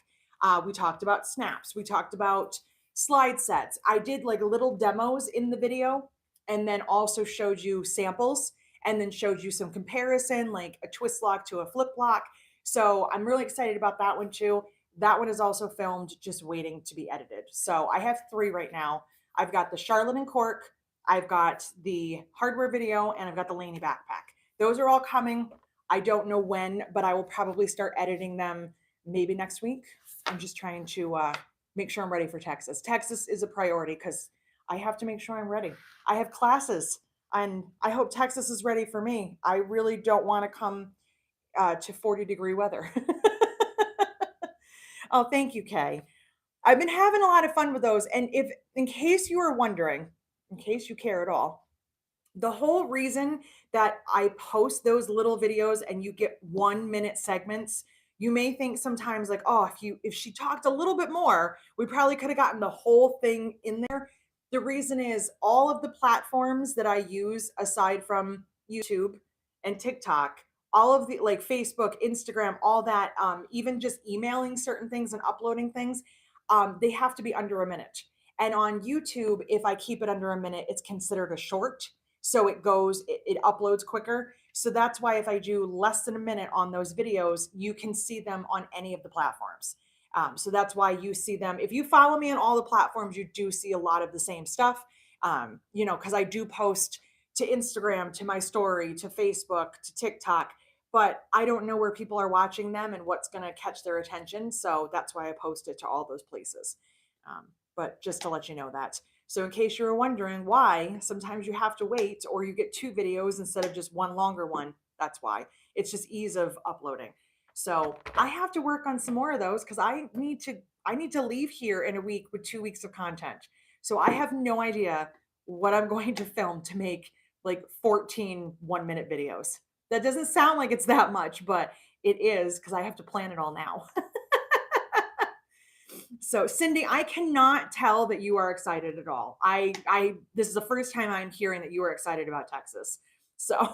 We talked about snaps. We talked about slide sets. I did like little demos in the video and then also showed you samples and then showed you some comparison, like a twist lock to a flip lock. So I'm really excited about that one too. That one is also filmed, just waiting to be edited. So I have 3 right now. I've got the Charlotte and Cork, I've got the hardware video, and I've got the Laney backpack. Those are all coming. I don't know when, but I will probably start editing them maybe next week. I'm just trying to make sure I'm ready for Texas. Texas is a priority because I have to make sure I'm ready. I have classes, and I hope Texas is ready for me. I really don't want to come to 40-degree weather. Oh, thank you, Kay. I've been having a lot of fun with those. And if, in case you are wondering, in case you care at all, the whole reason that I post those little videos and you get 1 minute segments, you may think sometimes like, oh, if she talked a little bit more, we probably could have gotten the whole thing in there. The reason is all of the platforms that I use aside from YouTube and TikTok, all of the like Facebook, Instagram, all that, even just emailing certain things and uploading things, they have to be under a minute. And on YouTube, if I keep it under a minute, it's considered a short. So it uploads quicker. So that's why if I do less than a minute on those videos, you can see them on any of the platforms. So that's why you see them. If you follow me on all the platforms, you do see a lot of the same stuff, because I do post to Instagram, to my story, to Facebook, to TikTok, but I don't know where people are watching them and what's going to catch their attention. So that's why I post it to all those places. But just to let you know that. So in case you were wondering why sometimes you have to wait or you get 2 videos instead of just one longer one, that's why. It's just ease of uploading. So I have to work on some more of those because I need to leave here in a week with 2 weeks of content. So I have no idea what I'm going to film to make like 14 1-minute videos. That doesn't sound like it's that much, but it is because I have to plan it all now. So Cindy, I cannot tell that you are excited at all. This is the first time I'm hearing that you are excited about Texas. So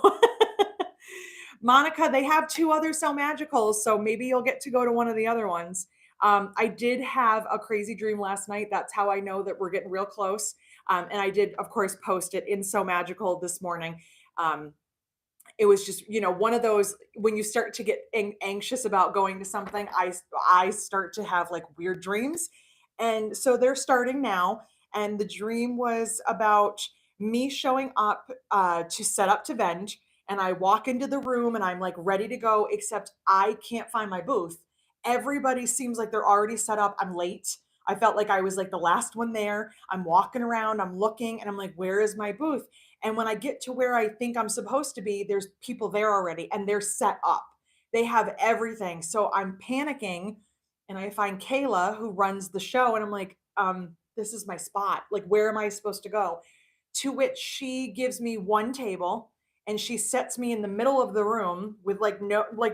Monica, they have 2 other So Magicals, so maybe you'll get to go to one of the other ones. I did have a crazy dream last night. That's how I know that we're getting real close. And I did, of course, post it in So Magical this morning. It was just, one of those, when you start to get anxious about going to something, I start to have like weird dreams. And so they're starting now. And the dream was about me showing up to set up to vend. And I walk into the room and I'm like ready to go, except I can't find my booth. Everybody seems like they're already set up. I'm late. I felt like I was like the last one there. I'm walking around, I'm looking, and I'm like, where is my booth? And when I get to where I think I'm supposed to be, there's people there already and they're set up. They have everything. So I'm panicking and I find Kayla who runs the show and I'm like, this is my spot. Like, where am I supposed to go? to which she gives me one table and she sets me in the middle of the room with like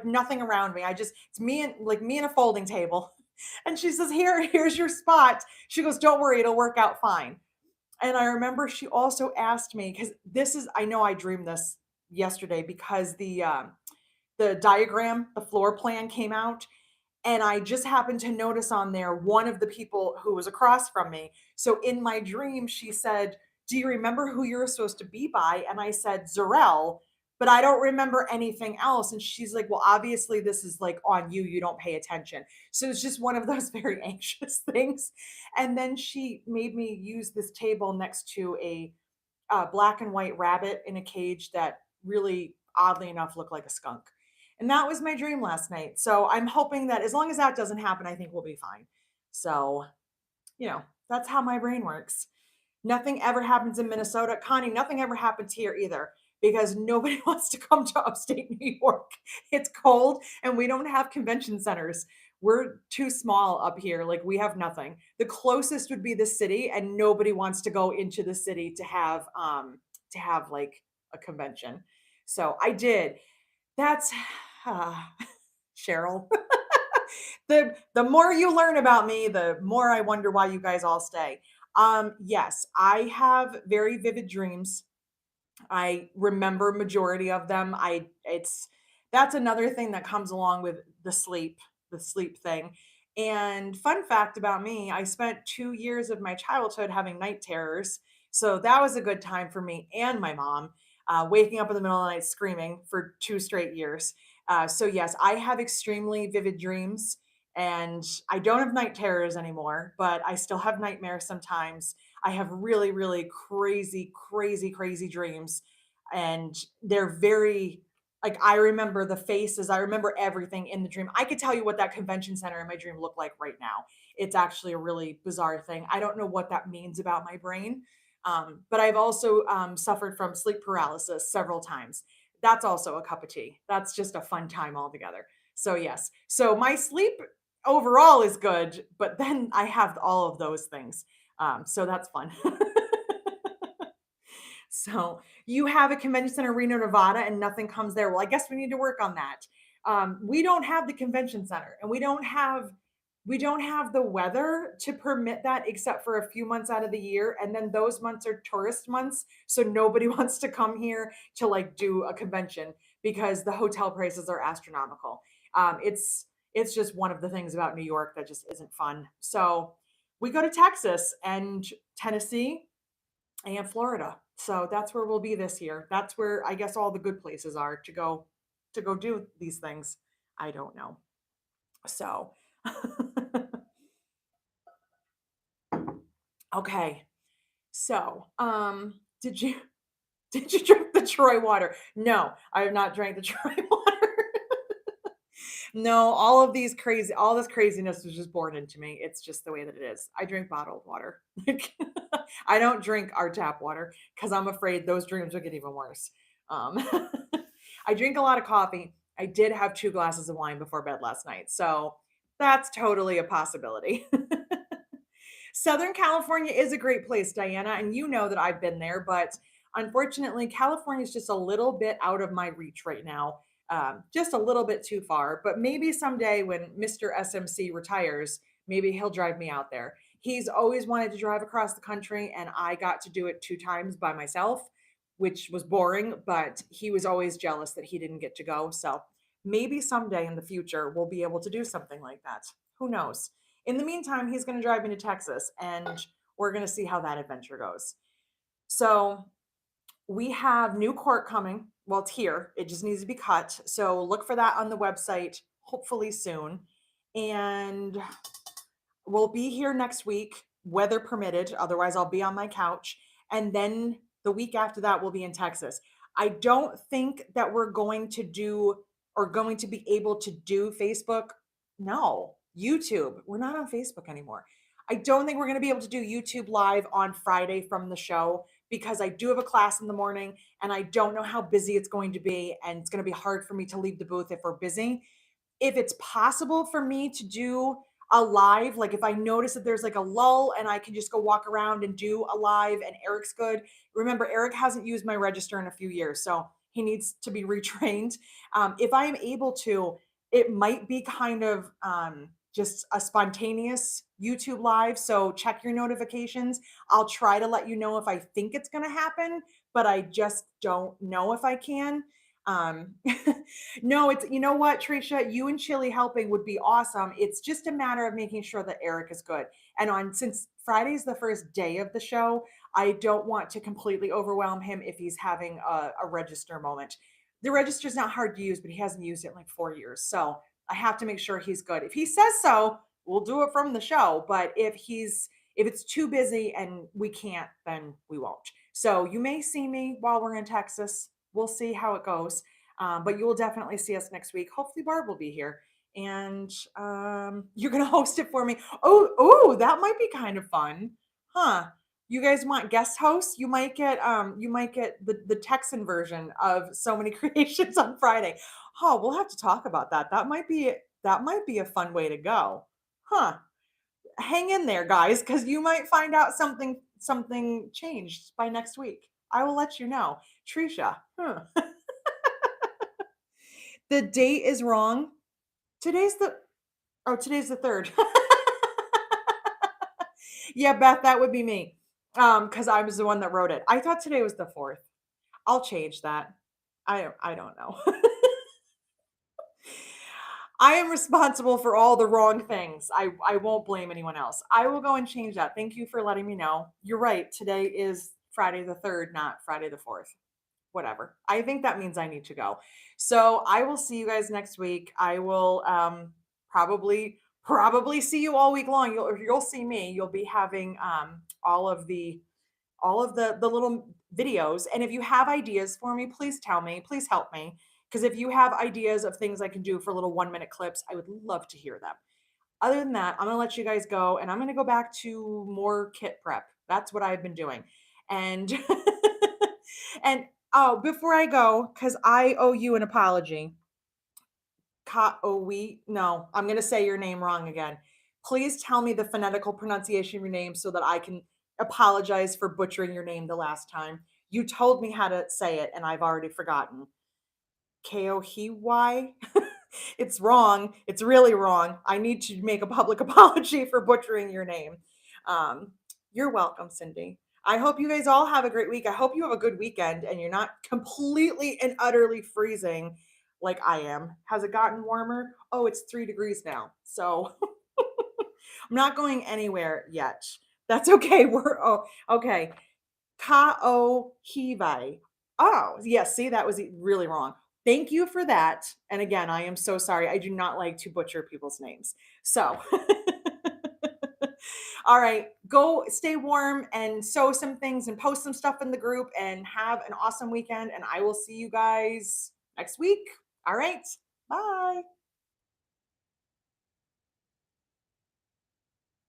nothing around me. It's me and a folding table. And she says, here's your spot. She goes, don't worry, it'll work out fine. And I remember she also asked me, because I know I dreamed this yesterday, because the diagram, the floor plan came out, and I just happened to notice on there one of the people who was across from me. So in my dream, she said, do you remember who you're supposed to be by? And I said, Zarel, but I don't remember anything else. And she's like, well, obviously this is like on you. You don't pay attention. So it's just one of those very anxious things. And then she made me use this table next to a black and white rabbit in a cage that really, oddly enough, looked like a skunk. And that was my dream last night. So I'm hoping that as long as that doesn't happen, I think we'll be fine. So, that's how my brain works. Nothing ever happens in Minnesota. Connie, nothing ever happens here either, because nobody wants to come to upstate New York. It's cold and we don't have convention centers. We're too small up here. Like, we have nothing. The closest would be the city, and nobody wants to go into the city to have like a convention. So I did. That's uh, Cheryl. The more you learn about me, the more I wonder why you guys all stay. Yes, I have very vivid dreams. I remember majority of them. I it's That's another thing that comes along with the sleep thing. And fun fact about me, I spent 2 years of my childhood having night terrors. So that was a good time for me and my mom, waking up in the middle of the night screaming for 2 straight years. So yes, I have extremely vivid dreams, and I don't have night terrors anymore, but I still have nightmares sometimes. I have really, really crazy, crazy, crazy dreams. And they're very, like, I remember the faces, I remember everything in the dream. I could tell you what that convention center in my dream looked like right now. It's actually a really bizarre thing. I don't know what that means about my brain. But I've also suffered from sleep paralysis several times. That's also a cup of tea. That's just a fun time altogether. So, yes. So, my sleep overall is good, but then I have all of those things. So that's fun. So you have a convention center in Reno, Nevada, and nothing comes there. Well, I guess we need to work on that. We don't have the convention center, and we don't have the weather to permit that, except for a few months out of the year, and then those months are tourist months, so nobody wants to come here to like do a convention because the hotel prices are astronomical. It's just one of the things about New York that just isn't fun. So we go to Texas and Tennessee and Florida. So that's where we'll be this year. That's where I guess all the good places are to go do these things. I don't know. So okay. So, did you did you drink the Troy water? No, I have not drank the Troy water. No, all this craziness was just born into me. It's just the way that it is. I drink bottled water. Like, I don't drink our tap water because I'm afraid those dreams will get even worse. Um, I drink a lot of coffee. I did have 2 glasses of wine before bed last night, so that's totally a possibility. Southern California is a great place, Diana, and you know that I've been there, but unfortunately, California is just a little bit out of my reach right now, just a little bit too far. But maybe someday when Mr. SMC retires, maybe he'll drive me out there. He's always wanted to drive across the country, and I got to do it 2 times by myself, which was boring, but he was always jealous that he didn't get to go. So maybe someday in the future, we'll be able to do something like that. Who knows? In the meantime, he's going to drive me to Texas, and we're going to see how that adventure goes. So we have new court coming. Well, it's here. It just needs to be cut. So look for that on the website, hopefully soon. And we'll be here next week, weather permitted. Otherwise, I'll be on my couch. And then the week after that, we'll be in Texas. I don't think that we're going to do or going to be able to do Facebook. No, YouTube. We're not on Facebook anymore. I don't think we're going to be able to do YouTube live on Friday from the show because I do have a class in the morning and I don't know how busy it's going to be. And it's going to be hard for me to leave the booth if we're busy. If it's possible for me to do a live, like if I notice that there's like a lull and I can just go walk around and do a live and Eric's good. Remember, Eric hasn't used my register in a few years, so he needs to be retrained. If I am able to, it might be kind of just a spontaneous YouTube live. So check your notifications. I'll try to let you know if I think it's going to happen, but I just don't know if I can. Um, no, it's, you know what, Tricia, you and Chili helping would be awesome. It's just a matter of making sure that Eric is good. And since Friday's the first day of the show, I don't want to completely overwhelm him if he's having a register moment. The register's not hard to use, but he hasn't used it in like 4 years. So I have to make sure he's good. If he says so, we'll do it from the show. But if it's too busy and we can't, then we won't. So you may see me while we're in Texas. We'll see how it goes. But you will definitely see us next week. Hopefully Barb will be here. And you're gonna host it for me. Oh, that might be kind of fun. Huh. You guys want guest hosts? You might get the Texan version of So Many Creations on Friday. Oh, we'll have to talk about that. That might be a fun way to go. Huh. Hang in there, guys, because you might find out something changed by next week. I will let you know. Trisha, huh. The date is wrong. Today's the today's the third. Yeah, Beth, that would be me. Because I was the one that wrote it. I thought today was the fourth. I'll change that. I don't know. I am responsible for all the wrong things. I won't blame anyone else. I will go and change that. Thank you for letting me know. You're right. Today is Friday the 3rd, not Friday the 4th. Whatever. I think that means I need to go. So I will see you guys next week. I will probably see you all week long. You'll see me. You'll be having all of the little videos. And if you have ideas for me, please tell me. Please help me. Because if you have ideas of things I can do for little 1 minute clips, I would love to hear them. Other than that, I'm going to let you guys go and I'm going to go back to more kit prep. That's what I've been doing. And and oh, before I go, because I owe you an apology. No, I'm going to say your name wrong again. Please tell me the phonetical pronunciation of your name so that I can apologize for butchering your name the last time. You told me how to say it and I've already forgotten. Kohiwai. It's wrong. It's really wrong. I need to make a public apology for butchering your name. Um, you're welcome, Cindy. I hope you guys all have a great week. I hope you have a good weekend and you're not completely and utterly freezing like I am. Has it gotten warmer? Oh, it's 3 degrees now. So I'm not going anywhere yet. That's okay. Okay. Kaohivai. Oh, yes. See, that was really wrong. Thank you for that. And again, I am so sorry. I do not like to butcher people's names. So, all right, go stay warm and sew some things and post some stuff in the group and have an awesome weekend. And I will see you guys next week. All right. Bye.